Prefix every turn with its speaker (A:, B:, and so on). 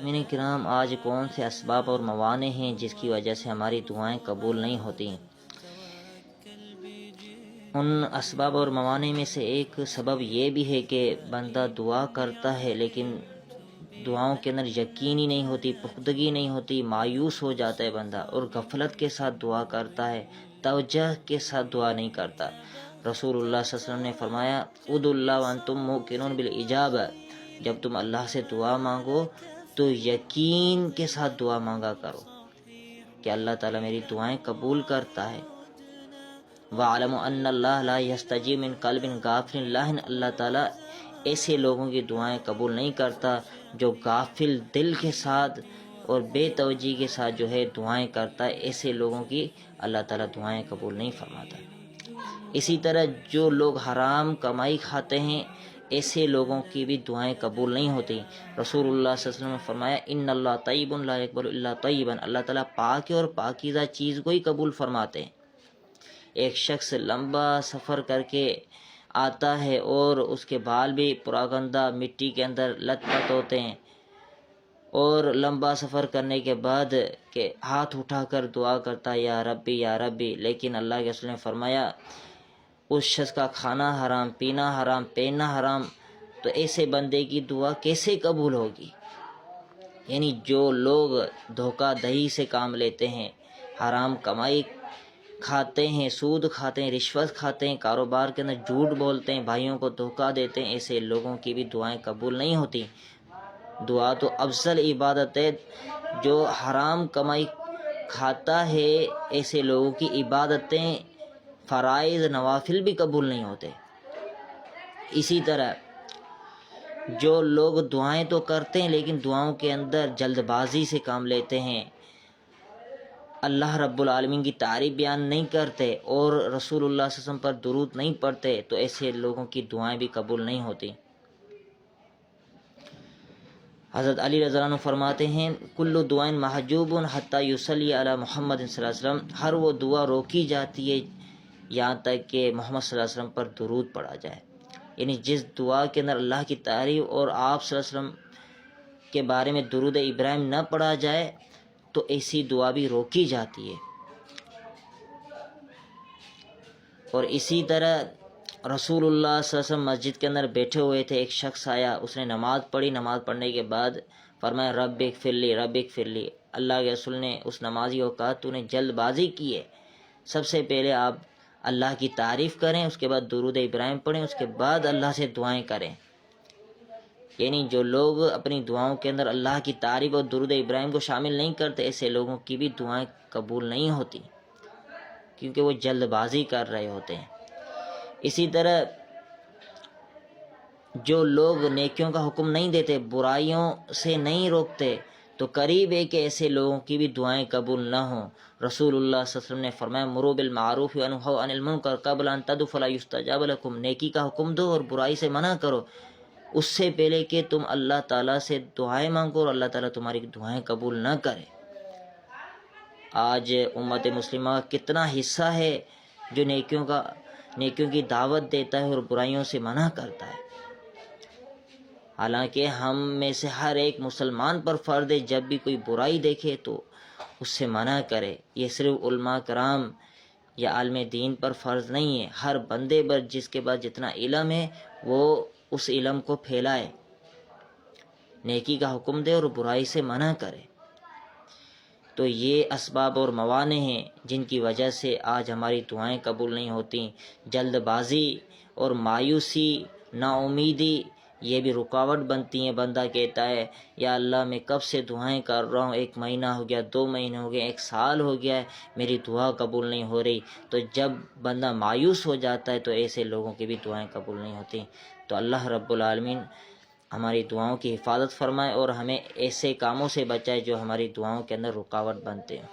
A: سامعین کرام، آج کون سے اسباب اور موانع ہیں جس کی وجہ سے ہماری دعائیں قبول نہیں ہوتی؟ ان اسباب اور موانع میں سے ایک سبب یہ بھی ہے کہ بندہ دعا کرتا ہے لیکن دعاؤں کے اندر یقینی نہیں ہوتی، پختگی نہیں ہوتی، مایوس ہو جاتا ہے بندہ اور غفلت کے ساتھ دعا کرتا ہے، توجہ کے ساتھ دعا نہیں کرتا۔ رسول اللہ صلی اللہ علیہ وسلم نے فرمایا ادعوا اللہ وانتم موقنون بالاجابہ، جب تم اللہ سے دعا مانگو تو یقین کے ساتھ دعا مانگا کرو کہ اللہ تعالیٰ میری دعائیں قبول کرتا ہے۔ وَاعْلَمُوا أَنَّ اللَّهَ لَا يَسْتَجِيبُ مِنْ قَلْبٍ غَافِلٍ لاهٍ، اللہ تعالیٰ ایسے لوگوں کی دعائیں قبول نہیں کرتا جو غافل دل کے ساتھ اور بے توجہی کے ساتھ جو ہے دعائیں کرتا ہے، ایسے لوگوں کی اللہ تعالیٰ دعائیں قبول نہیں فرماتا۔ اسی طرح جو لوگ حرام کمائی کھاتے ہیں، ایسے لوگوں کی بھی دعائیں قبول نہیں ہوتی۔ رسول اللہ صلی اللہ علیہ وسلم نے فرمایا ان اللہ طیب لا یقبل الا طیبا، اللہ تعالیٰ پاک اور پاکیزہ چیز کو ہی قبول فرماتے ہیں۔ ایک شخص لمبا سفر کر کے آتا ہے اور اس کے بال بھی پراگندہ مٹی کے اندر لت پت ہوتے ہیں، اور لمبا سفر کرنے کے بعد کہ ہاتھ اٹھا کر دعا کرتا ہے یا ربی یا ربی، لیکن اللہ کے رسول نے فرمایا اس شخص کا کھانا حرام، پینا حرام، پہننا حرام، تو ایسے بندے کی دعا کیسے قبول ہوگی؟ یعنی جو لوگ دھوکہ دہی سے کام لیتے ہیں، حرام کمائی کھاتے ہیں، سود کھاتے ہیں، رشوت کھاتے ہیں، کاروبار کے اندر جھوٹ بولتے ہیں، بھائیوں کو دھوکہ دیتے ہیں، ایسے لوگوں کی بھی دعائیں قبول نہیں ہوتی۔ دعا تو افضل عبادت ہے، جو حرام کمائی کھاتا ہے ایسے لوگوں کی عبادتیں، فرائض نوافل بھی قبول نہیں ہوتے۔ اسی طرح جو لوگ دعائیں تو کرتے ہیں لیکن دعاؤں کے اندر جلد بازی سے کام لیتے ہیں، اللہ رب العالمین کی تعریف بیان نہیں کرتے اور رسول اللہ صلی اللہ علیہ وسلم پر درود نہیں پڑھتے، تو ایسے لوگوں کی دعائیں بھی قبول نہیں ہوتی۔ حضرت علی رضی اللہ عنہ فرماتے ہیں کل دعائیں محجوب حتی یصلی علی محمد صلی اللہ علیہ وسلم، ہر وہ دعا روکی جاتی ہے یہاں تک کہ محمد صلی اللہ علیہ وسلم پر درود پڑھا جائے۔ یعنی جس دعا کے اندر اللہ کی تعریف اور آپ صلی اللہ علیہ وسلم کے بارے میں درود ابراہیم نہ پڑھا جائے تو ایسی دعا بھی روکی جاتی ہے۔ اور اسی طرح رسول اللہ صلی اللہ علیہ وسلم مسجد کے اندر بیٹھے ہوئے تھے، ایک شخص آیا، اس نے نماز پڑھی، نماز پڑھنے کے بعد فرمایا رب اغفر لی، رب اغفر لی۔ اللہ کے رسول نے اس نمازی کو کہا تو نے جلد بازی کی ہے، سب سے پہلے آپ اللہ کی تعریف کریں، اس کے بعد درود ابراہیم پڑھیں، اس کے بعد اللہ سے دعائیں کریں۔ یعنی جو لوگ اپنی دعاؤں کے اندر اللہ کی تعریف اور درود ابراہیم کو شامل نہیں کرتے، ایسے لوگوں کی بھی دعائیں قبول نہیں ہوتی، کیونکہ وہ جلد بازی کر رہے ہوتے ہیں۔ اسی طرح جو لوگ نیکیوں کا حکم نہیں دیتے، برائیوں سے نہیں روکتے، تو قریب ہے کہ ایسے لوگوں کی بھی دعائیں قبول نہ ہوں۔ رسول اللہ صلی اللہ علیہ وسلم نے فرمایا مروا بالمعروف وانہوا عن المنکر قبل ان تدعوا فلا یستجاب لکم، نیکی کا حکم دو اور برائی سے منع کرو اس سے پہلے کہ تم اللہ تعالیٰ سے دعائیں مانگو اور اللہ تعالیٰ تمہاری دعائیں قبول نہ کرے۔ آج امت مسلمہ کا کتنا حصہ ہے جو نیکیوں کی دعوت دیتا ہے اور برائیوں سے منع کرتا ہے، حالانکہ ہم میں سے ہر ایک مسلمان پر فرض ہے جب بھی کوئی برائی دیکھے تو اس سے منع کرے۔ یہ صرف علماء کرام یا عالم دین پر فرض نہیں ہے، ہر بندے پر جس کے پاس جتنا علم ہے وہ اس علم کو پھیلائے، نیکی کا حکم دے اور برائی سے منع کرے۔ تو یہ اسباب اور موانع ہیں جن کی وجہ سے آج ہماری دعائیں قبول نہیں ہوتی۔ جلد بازی اور مایوسی، نا امیدی، یہ بھی رکاوٹ بنتی ہیں۔ بندہ کہتا ہے یا اللہ میں کب سے دعائیں کر رہا ہوں، 1 مہینہ ہو گیا، 2 مہینے ہو گئے، 1 سال ہو گیا ہے، میری دعا قبول نہیں ہو رہی۔ تو جب بندہ مایوس ہو جاتا ہے تو ایسے لوگوں کی بھی دعائیں قبول نہیں ہوتی۔ تو اللہ رب العالمین ہماری دعاؤں کی حفاظت فرمائے اور ہمیں ایسے کاموں سے بچائے جو ہماری دعاؤں کے اندر رکاوٹ بنتے ہیں۔